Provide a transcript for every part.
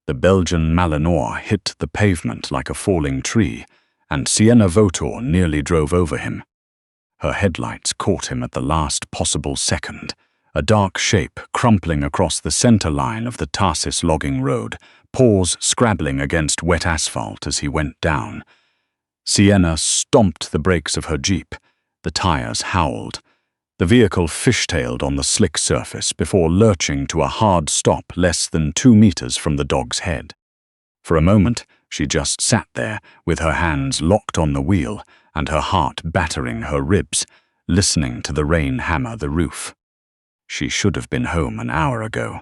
The Belgian Malinois hit the pavement like a falling tree, and Sienna Vautour nearly drove over him. Her headlights caught him at the last possible second, a dark shape crumpling across the center line of the Tarsis logging road, paws scrabbling against wet asphalt as he went down. Sienna stomped the brakes of her Jeep. The tires howled. The vehicle fishtailed on the slick surface before lurching to a hard stop less than 2 meters from the dog's head. For a moment, she just sat there, with her hands locked on the wheel and her heart battering her ribs, listening to the rain hammer the roof. She should have been home an hour ago.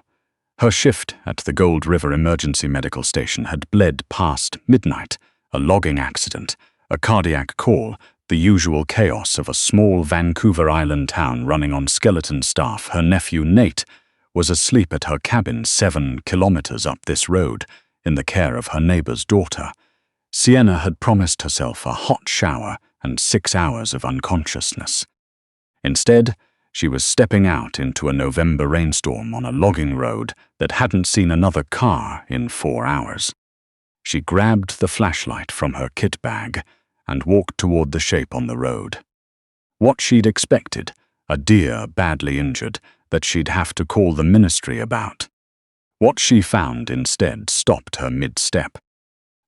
Her shift at the Gold River Emergency Medical Station had bled past midnight. A logging accident, a cardiac call, the usual chaos of a small Vancouver Island town running on skeleton staff. Her nephew Nate was asleep at her cabin 7 kilometers up this road, in the care of her neighbor's daughter. Sienna had promised herself a hot shower and 6 hours of unconsciousness. Instead, she was stepping out into a November rainstorm on a logging road that hadn't seen another car in 4 hours. She grabbed the flashlight from her kit bag and walked toward the shape on the road. What she'd expected, a deer badly injured that she'd have to call the ministry about. What she found instead stopped her mid-step.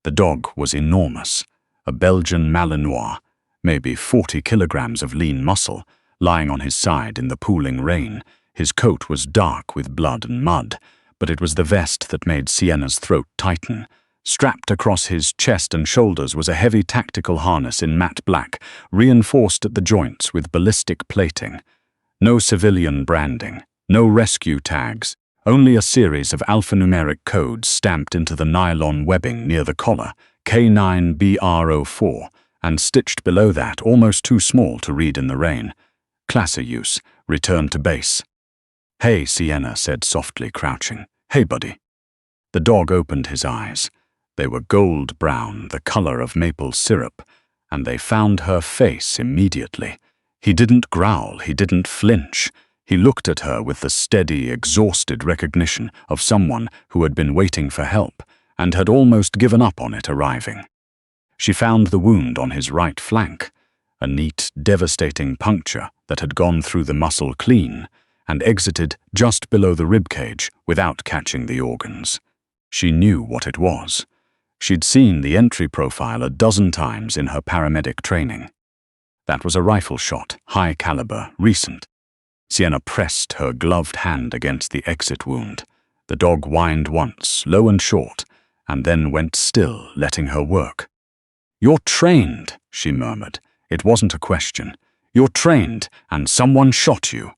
The dog was enormous, a Belgian Malinois, maybe 40 kilograms of lean muscle, lying on his side in the pooling rain. His coat was dark with blood and mud, but it was the vest that made Sienna's throat tighten. Strapped across his chest and shoulders was a heavy tactical harness in matte black, reinforced at the joints with ballistic plating. No civilian branding, no rescue tags, only a series of alphanumeric codes stamped into the nylon webbing near the collar, K9BR04, and stitched below that, almost too small to read in the rain. Classer use, return to base. "Hey," Sienna said softly, crouching. "Hey, buddy." The dog opened his eyes. They were gold brown, the color of maple syrup, and they found her face immediately. He didn't growl, he didn't flinch. He looked at her with the steady, exhausted recognition of someone who had been waiting for help and had almost given up on it arriving. She found the wound on his right flank, a neat, devastating puncture that had gone through the muscle clean and exited just below the ribcage without catching the organs. She knew what it was. She'd seen the entry profile a dozen times in her paramedic training. That was a rifle shot, high caliber, recent. Sienna pressed her gloved hand against the exit wound. The dog whined once, low and short, and then went still, letting her work. "You're trained," she murmured. It wasn't a question. "You're trained, and someone shot you."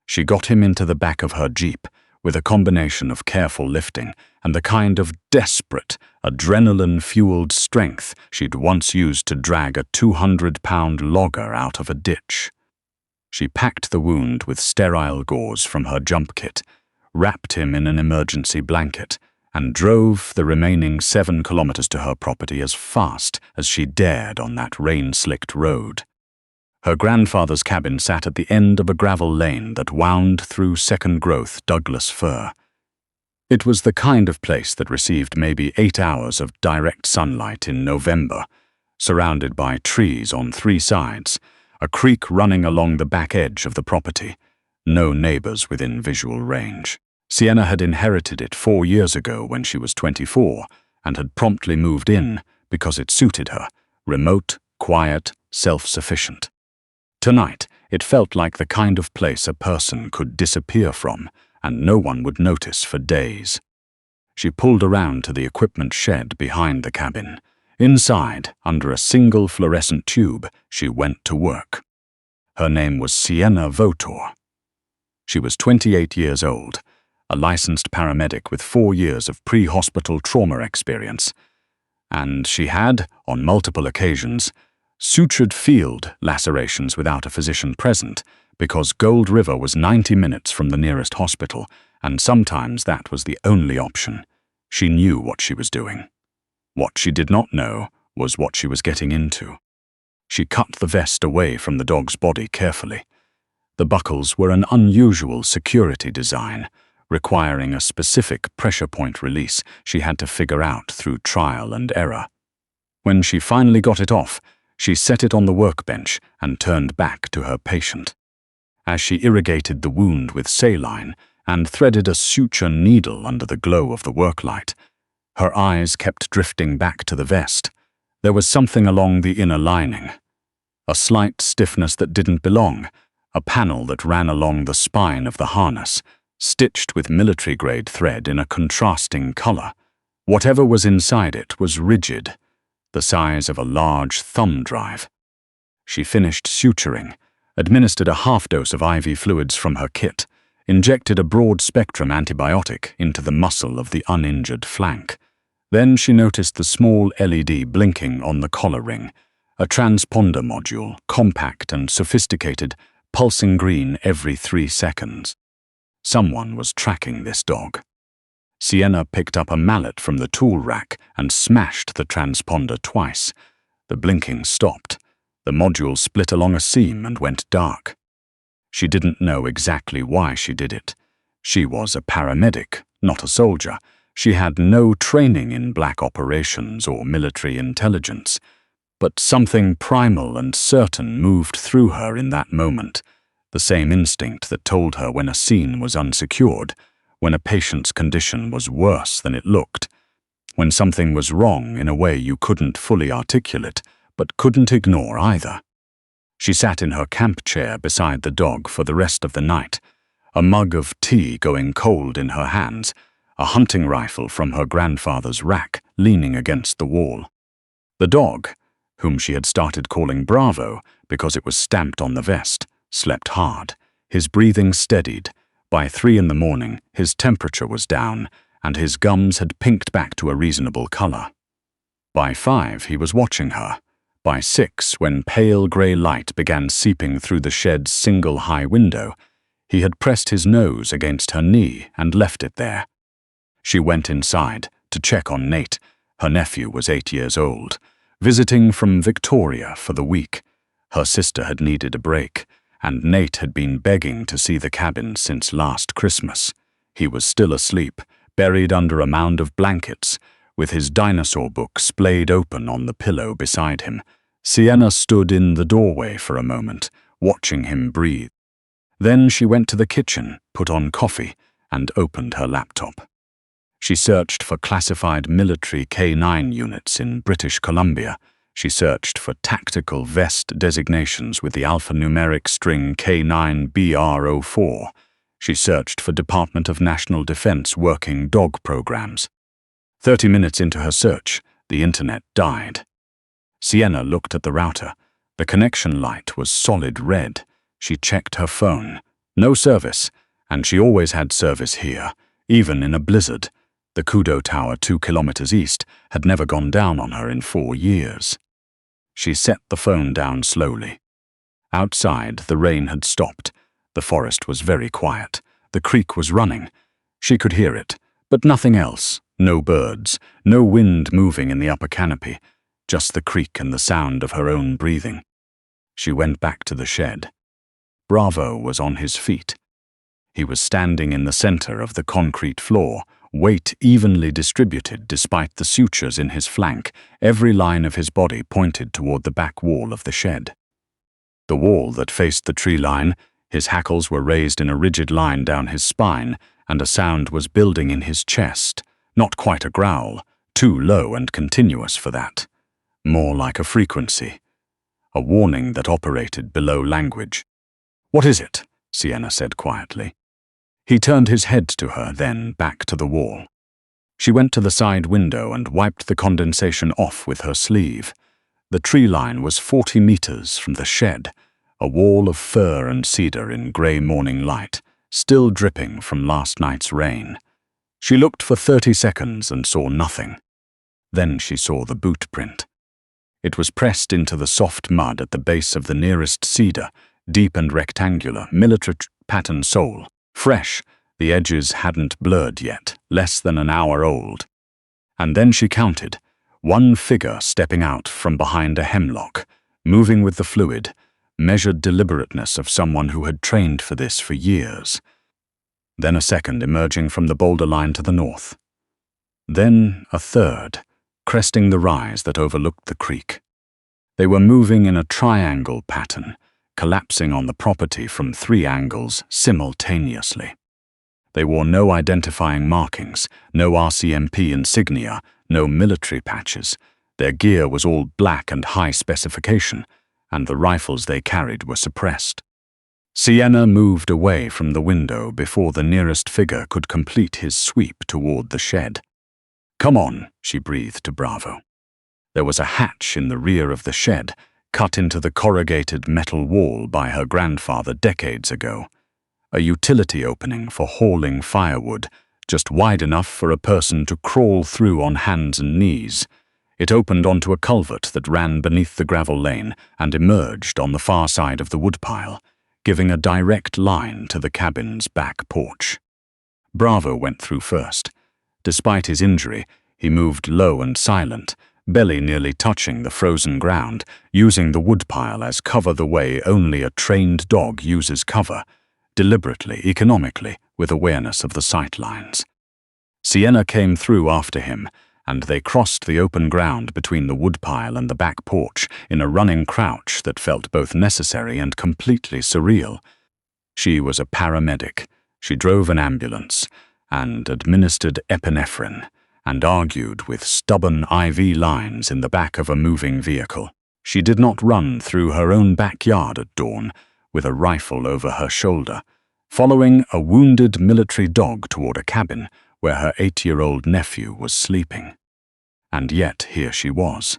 She got him into the back of her Jeep, with a combination of careful lifting and the kind of desperate, adrenaline-fueled strength she'd once used to drag a 200-pound logger out of a ditch. She packed the wound with sterile gauze from her jump kit, wrapped him in an emergency blanket, and drove the remaining 7 kilometers to her property as fast as she dared on that rain-slicked road. Her grandfather's cabin sat at the end of a gravel lane that wound through second-growth Douglas fir. It was the kind of place that received maybe 8 hours of direct sunlight in November, surrounded by trees on 3 sides, a creek running along the back edge of the property, no neighbors within visual range. Sienna had inherited it 4 years ago when she was 24 and had promptly moved in because it suited her, remote, quiet, self-sufficient. Tonight, it felt like the kind of place a person could disappear from and no one would notice for days. She pulled around to the equipment shed behind the cabin. Inside, under a single fluorescent tube, she went to work. Her name was Sienna Vautour. She was 28 years old, a licensed paramedic with 4 years of pre-hospital trauma experience. And she had, on multiple occasions, sutured field lacerations without a physician present because Gold River was 90 minutes from the nearest hospital, and sometimes that was the only option. She knew what she was doing. What she did not know was what she was getting into. She cut the vest away from the dog's body carefully. The buckles were an unusual security design, requiring a specific pressure point release she had to figure out through trial and error. When she finally got it off, she set it on the workbench and turned back to her patient. As she irrigated the wound with saline and threaded a suture needle under the glow of the worklight, her eyes kept drifting back to the vest. There was something along the inner lining. A slight stiffness that didn't belong, a panel that ran along the spine of the harness, stitched with military-grade thread in a contrasting color. Whatever was inside it was rigid, the size of a large thumb drive. She finished suturing, administered a half-dose of IV fluids from her kit, injected a broad-spectrum antibiotic into the muscle of the uninjured flank. Then she noticed the small LED blinking on the collar ring, a transponder module, compact and sophisticated, pulsing green every 3 seconds. Someone was tracking this dog. Sienna picked up a mallet from the tool rack and smashed the transponder twice. The blinking stopped. The module split along a seam and went dark. She didn't know exactly why she did it. She was a paramedic, not a soldier. She had no training in black operations or military intelligence. But something primal and certain moved through her in that moment, the same instinct that told her when a scene was unsecured, when a patient's condition was worse than it looked, when something was wrong in a way you couldn't fully articulate, but couldn't ignore either. She sat in her camp chair beside the dog for the rest of the night, a mug of tea going cold in her hands, a hunting rifle from her grandfather's rack leaning against the wall. The dog, whom she had started calling Bravo because it was stamped on the vest, slept hard, his breathing steadied. By 3 a.m, his temperature was down, and his gums had pinked back to a reasonable color. By 5, he was watching her. By 6, when pale grey light began seeping through the shed's single high window, he had pressed his nose against her knee and left it there. She went inside to check on Nate. Her nephew was 8 years old, visiting from Victoria for the week. Her sister had needed a break, and Nate had been begging to see the cabin since last Christmas. He was still asleep, buried under a mound of blankets, with his dinosaur book splayed open on the pillow beside him. Sienna stood in the doorway for a moment, watching him breathe. Then she went to the kitchen, put on coffee, and opened her laptop. She searched for classified military K9 units in British Columbia. She searched for tactical vest designations with the alphanumeric string K9BR04. She searched for Department of National Defense working dog programs. 30 minutes into her search, the internet died. Sienna looked at the router. The connection light was solid red. She checked her phone. No service, and she always had service here, even in a blizzard. The Kudo Tower 2 kilometers east had never gone down on her in 4 years. She set the phone down slowly. Outside, the rain had stopped. The forest was very quiet. The creek was running. She could hear it, but nothing else. No birds, no wind moving in the upper canopy, just the creek and the sound of her own breathing. She went back to the shed. Bravo was on his feet. He was standing in the center of the concrete floor, weight evenly distributed despite the sutures in his flank. Every line of his body pointed toward the back wall of the shed. The wall that faced the tree line, his hackles were raised in a rigid line down his spine, and a sound was building in his chest. Not quite a growl, too low and continuous for that. More like a frequency. A warning that operated below language. "What is it?" Sienna said quietly. He turned his head to her, then back to the wall. She went to the side window and wiped the condensation off with her sleeve. The tree line was 40 meters from the shed, a wall of fir and cedar in grey morning light, still dripping from last night's rain. She looked for 30 seconds and saw nothing. Then she saw the boot print. It was pressed into the soft mud at the base of the nearest cedar, deep and rectangular, military pattern sole. Fresh, the edges hadn't blurred yet, less than an hour old. And then she counted, one figure stepping out from behind a hemlock, moving with the fluid, measured deliberateness of someone who had trained for this for years. then a second emerging from the boulder line to the north. Then a third, cresting the rise that overlooked the creek. They were moving in a triangle pattern, collapsing on the property from 3 angles simultaneously. They wore no identifying markings, no RCMP insignia, no military patches. Their gear was all black and high specification, and the rifles they carried were suppressed. Sienna moved away from the window before the nearest figure could complete his sweep toward the shed. "Come on," she breathed to Bravo. There was a hatch in the rear of the shed, cut into the corrugated metal wall by her grandfather decades ago. A utility opening for hauling firewood, just wide enough for a person to crawl through on hands and knees. It opened onto a culvert that ran beneath the gravel lane and emerged on the far side of the woodpile, giving a direct line to the cabin's back porch. Bravo went through first. Despite his injury, he moved low and silent, belly nearly touching the frozen ground, using the woodpile as cover the way only a trained dog uses cover, deliberately, economically, with awareness of the sight lines. Sienna came through after him, and they crossed the open ground between the woodpile and the back porch in a running crouch that felt both necessary and completely surreal. She was a paramedic. She drove an ambulance and administered epinephrine and argued with stubborn IV lines in the back of a moving vehicle. She did not run through her own backyard at dawn with a rifle over her shoulder, following a wounded military dog toward a cabin where her 8-year-old nephew was sleeping. And yet here she was.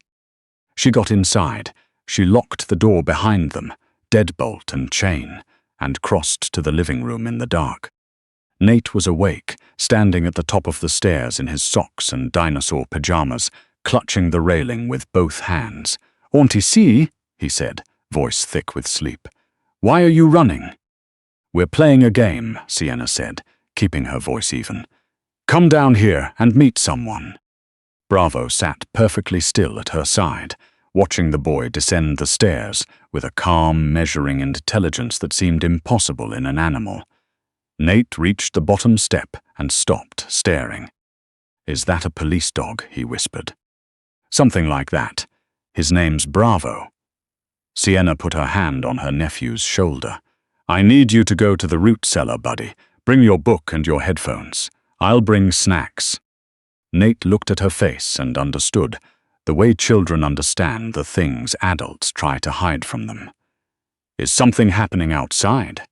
She got inside, she locked the door behind them, deadbolt and chain, and crossed to the living room in the dark. Nate was awake, standing at the top of the stairs in his socks and dinosaur pajamas, clutching the railing with both hands. "Auntie C," he said, voice thick with sleep. "Why are you running?" "We're playing a game," Sienna said, keeping her voice even. "Come down here and meet someone." Bravo sat perfectly still at her side, watching the boy descend the stairs with a calm, measuring intelligence that seemed impossible in an animal. Nate reached the bottom step and stopped, staring. "Is that a police dog?" he whispered. "Something like that. His name's Bravo." Sienna put her hand on her nephew's shoulder. "I need you to go to the root cellar, buddy. Bring your book and your headphones. I'll bring snacks." Nate looked at her face and understood, the way children understand the things adults try to hide from them. "Is something happening outside?"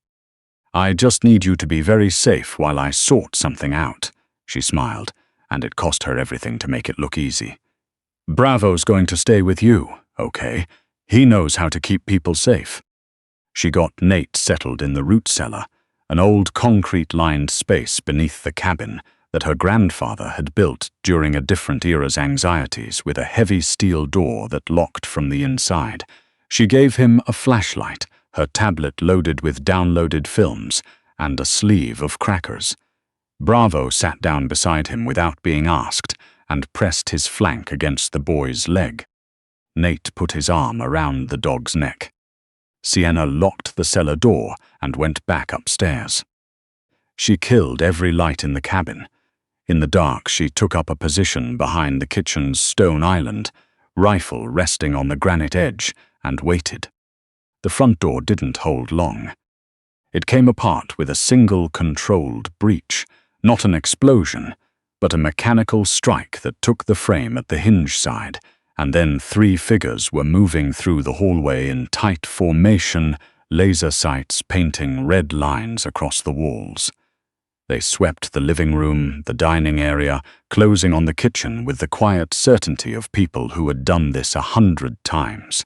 "I just need you to be very safe while I sort something out," she smiled, and it cost her everything to make it look easy. "Bravo's going to stay with you, okay? He knows how to keep people safe." She got Nate settled in the root cellar, an old concrete-lined space beneath the cabin that her grandfather had built during a different era's anxieties, with a heavy steel door that locked from the inside. She gave him a flashlight, her tablet loaded with downloaded films, and a sleeve of crackers. Bravo sat down beside him without being asked and pressed his flank against the boy's leg. Nate put his arm around the dog's neck. Sienna locked the cellar door and went back upstairs. She killed every light in the cabin. In the dark, she took up a position behind the kitchen's stone island, rifle resting on the granite edge, and waited. The front door didn't hold long. It came apart with a single controlled breach, not an explosion, but a mechanical strike that took the frame at the hinge side, and then 3 figures were moving through the hallway in tight formation, laser sights painting red lines across the walls. They swept the living room, the dining area, closing on the kitchen with the quiet certainty of people who had done this 100 times.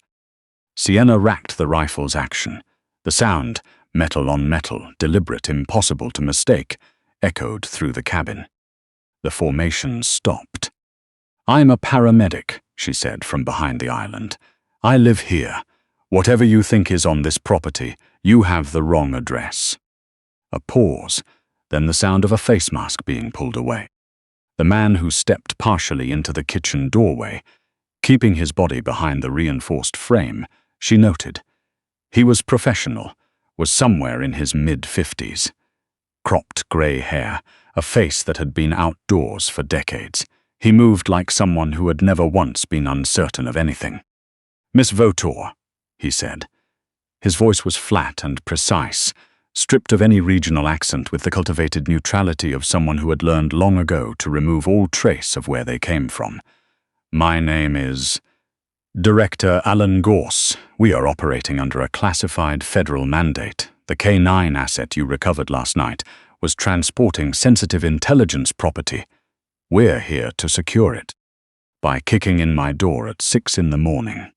Sienna racked the rifle's action. The sound, metal on metal, deliberate, impossible to mistake, echoed through the cabin. The formation stopped. "I'm a paramedic," she said from behind the island. "I live here. Whatever you think is on this property, you have the wrong address." A pause, then the sound of a face mask being pulled away. The man who stepped partially into the kitchen doorway, keeping his body behind the reinforced frame, she noted. He was professional, was somewhere in his mid-50s. Cropped grey hair, a face that had been outdoors for decades. He moved like someone who had never once been uncertain of anything. "Miss Vautour," he said. His voice was flat and precise, stripped of any regional accent, with the cultivated neutrality of someone who had learned long ago to remove all trace of where they came from. "My name is Director Alan Gorse. We are operating under a classified federal mandate. The K9 asset you recovered last night was transporting sensitive intelligence property. We're here to secure it. By kicking in my door at 6 in the morning.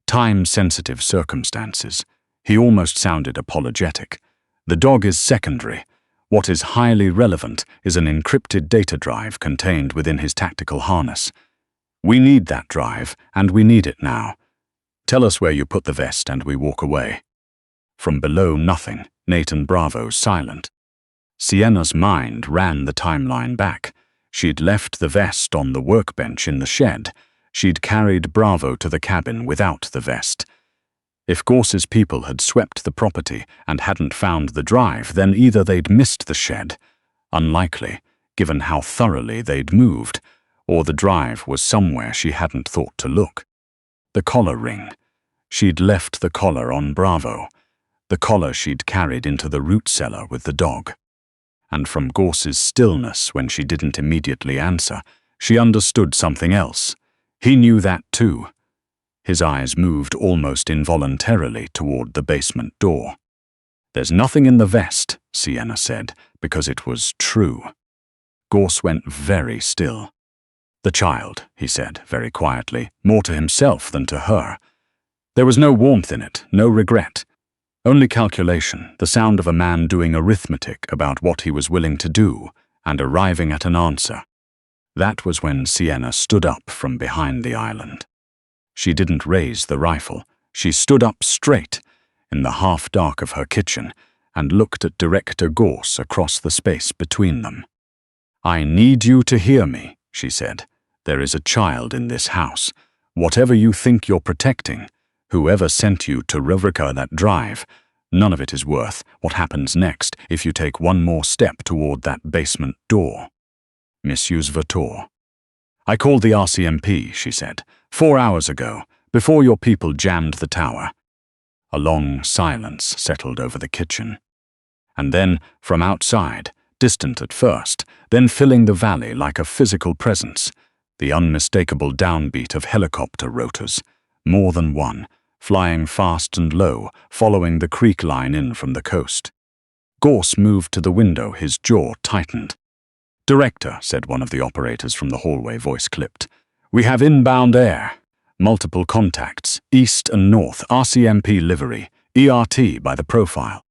Time-sensitive circumstances." He almost sounded apologetic. "The dog is secondary. What is highly relevant is an encrypted data drive contained within his tactical harness. We need that drive, and we need it now. Tell us where you put the vest and we walk away." From below, nothing. Nate and Bravo silent. Sienna's mind ran the timeline back. She'd left the vest on the workbench in the shed. She'd carried Bravo to the cabin without the vest. If Gorse's people had swept the property and hadn't found the drive, then either they'd missed the shed, unlikely, given how thoroughly they'd moved, or the drive was somewhere she hadn't thought to look. The collar ring. She'd left the collar on Bravo, the collar she'd carried into the root cellar with the dog. And from Gorse's stillness when she didn't immediately answer, she understood something else. He knew that too. His eyes moved almost involuntarily toward the basement door. "There's nothing in the vest," Sienna said, because it was true. Gorse went very still. "The child," he said very quietly, more to himself than to her. There was no warmth in it, no regret. Only calculation, the sound of a man doing arithmetic about what he was willing to do and arriving at an answer. That was when Sienna stood up from behind the island. She didn't raise the rifle. She stood up straight in the half-dark of her kitchen and looked at Director Gorse across the space between them. "I need you to hear me," she said. "There is a child in this house. Whatever you think you're protecting, whoever sent you to recover that drive, none of it is worth what happens next if you take one more step toward that basement door." Mrs. Vautour. "I called the RCMP," she said, 4 hours ago, before your people jammed the tower." A long silence settled over the kitchen. And then, from outside, distant at first, then filling the valley like a physical presence, the unmistakable downbeat of helicopter rotors, more than one, flying fast and low, following the creek line in from the coast. Gorse moved to the window, his jaw tightened. "Director," said one of the operators from the hallway, voice clipped. "We have inbound air. Multiple contacts, east and north, RCMP livery, ERT by the profile."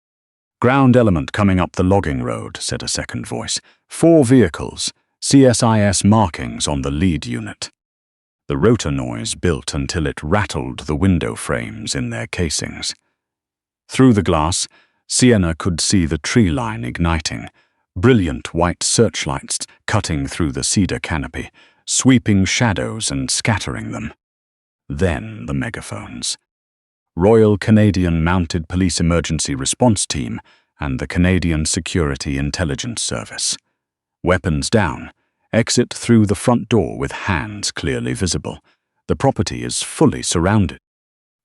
"Ground element coming up the logging road," said a second voice. 4 vehicles, CSIS markings on the lead unit." The rotor noise built until it rattled the window frames in their casings. Through the glass, Sienna could see the tree line igniting, brilliant white searchlights cutting through the cedar canopy, sweeping shadows and scattering them. Then the megaphones. Royal Canadian Mounted Police Emergency Response Team and the Canadian Security Intelligence Service. Weapons down. Exit through the front door with hands clearly visible. The property is fully surrounded.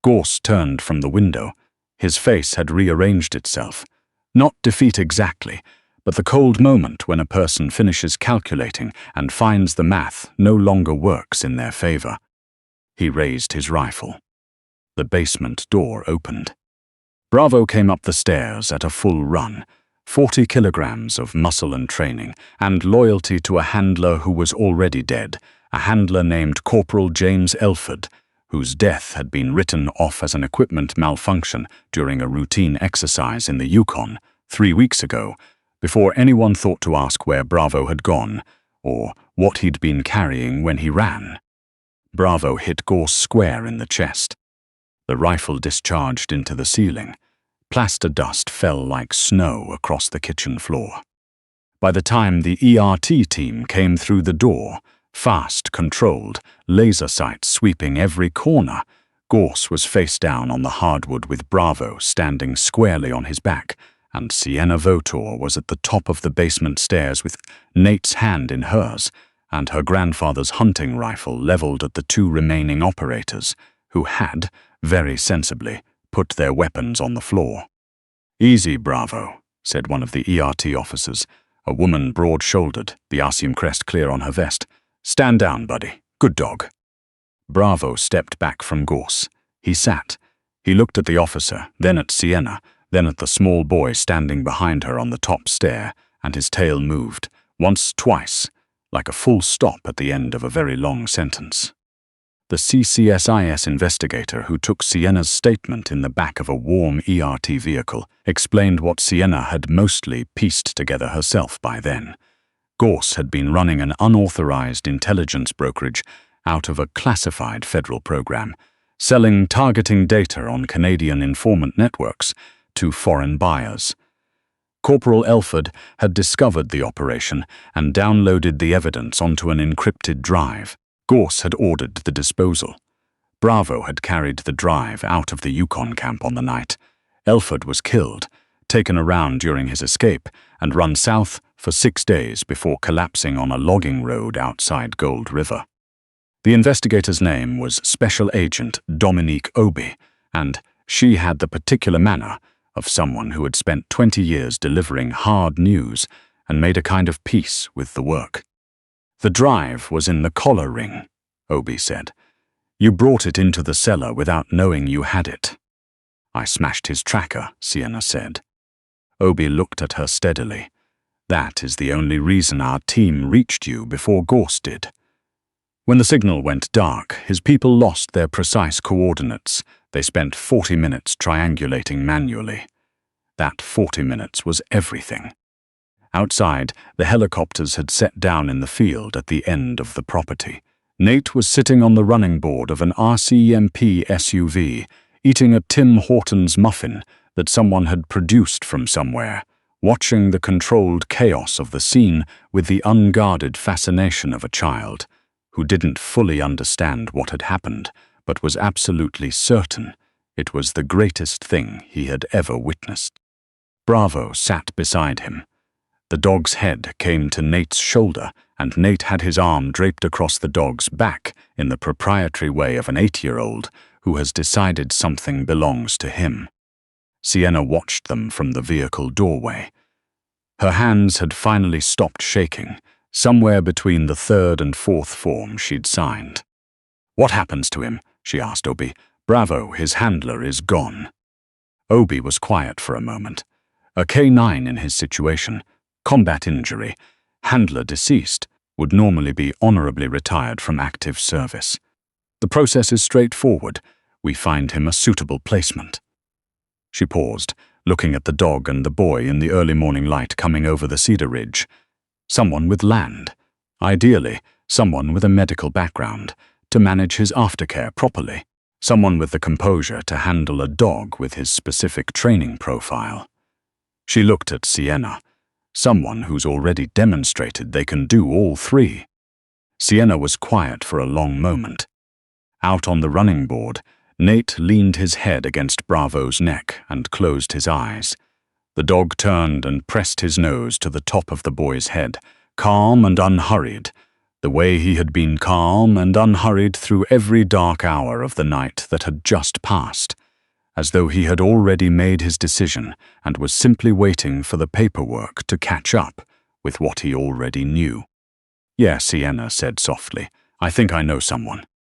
Gorse turned from the window. His face had rearranged itself. Not defeat exactly, but the cold moment when a person finishes calculating and finds the math no longer works in their favor. He raised his rifle. The basement door opened. Bravo came up the stairs at a full run, 40 kilograms of muscle and training, and loyalty to a handler who was already dead, a handler named Corporal James Elford, whose death had been written off as an equipment malfunction during a routine exercise in the Yukon 3 weeks ago, before anyone thought to ask where Bravo had gone, or what he'd been carrying when he ran. Bravo hit Gorse square in the chest. The rifle discharged into the ceiling. Plaster dust fell like snow across the kitchen floor. By the time the ERT team came through the door, fast, controlled, laser sights sweeping every corner, Gorse was face down on the hardwood with Bravo standing squarely on his back and Sienna Vautour was at the top of the basement stairs with Nate's hand in hers and her grandfather's hunting rifle leveled at the two remaining operators, who had, very sensibly, put their weapons on the floor. "Easy, Bravo," said one of the ERT officers, a woman broad-shouldered, the RCM crest clear on her vest. "Stand down, buddy. Good dog." Bravo stepped back from Gorse. He sat. He looked at the officer, then at Sienna, then at the small boy standing behind her on the top stair, and his tail moved, once, twice, like a full stop at the end of a very long sentence. The CCSIS investigator who took Sienna's statement in the back of a warm ERT vehicle explained what Sienna had mostly pieced together herself by then. Gorse had been running an unauthorized intelligence brokerage out of a classified federal program, selling targeting data on Canadian informant networks to foreign buyers. Corporal Elford had discovered the operation and downloaded the evidence onto an encrypted drive. Gorse had ordered the disposal. Bravo had carried the drive out of the Yukon camp on the night. Elford was killed, taken around during his escape, and run south for 6 days before collapsing on a logging road outside Gold River. The investigator's name was Special Agent Dominique Obi, and she had the particular manner of someone who had spent 20 years delivering hard news and made a kind of peace with the work. "The drive was in the collar ring," Obi said. "You brought it into the cellar without knowing you had it." "I smashed his tracker," Sienna said. Obi looked at her steadily. "That is the only reason our team reached you before Gorse did. When the signal went dark, his people lost their precise coordinates. They spent 40 minutes triangulating manually. That 40 minutes was everything. Outside, the helicopters had set down in the field at the end of the property. Nate was sitting on the running board of an RCMP SUV, eating a Tim Hortons muffin that someone had produced from somewhere, watching the controlled chaos of the scene with the unguarded fascination of a child who didn't fully understand what had happened, but was absolutely certain it was the greatest thing he had ever witnessed. Bravo sat beside him. The dog's head came to Nate's shoulder, and Nate had his arm draped across the dog's back in the proprietary way of an 8-year-old who has decided something belongs to him. Sienna watched them from the vehicle doorway. Her hands had finally stopped shaking, somewhere between the 3rd and 4th form she'd signed. "What happens to him?" she asked Obi. "Bravo, his handler is gone." Obi was quiet for a moment. A K9 in his situation, combat injury, handler deceased, would normally be honorably retired from active service. "The process is straightforward. We find him a suitable placement." She paused, looking at the dog and the boy in the early morning light coming over the cedar ridge. Someone with land, ideally someone with a medical background, to manage his aftercare properly, someone with the composure to handle a dog with his specific training profile. She looked at Sienna, someone who's already demonstrated they can do all three. Sienna was quiet for a long moment. Out on the running board, Nate leaned his head against Bravo's neck and closed his eyes. The dog turned and pressed his nose to the top of the boy's head, calm and unhurried, the way he had been calm and unhurried through every dark hour of the night that had just passed, as though he had already made his decision and was simply waiting for the paperwork to catch up with what he already knew. "Yes," Sienna said softly, "I think I know someone."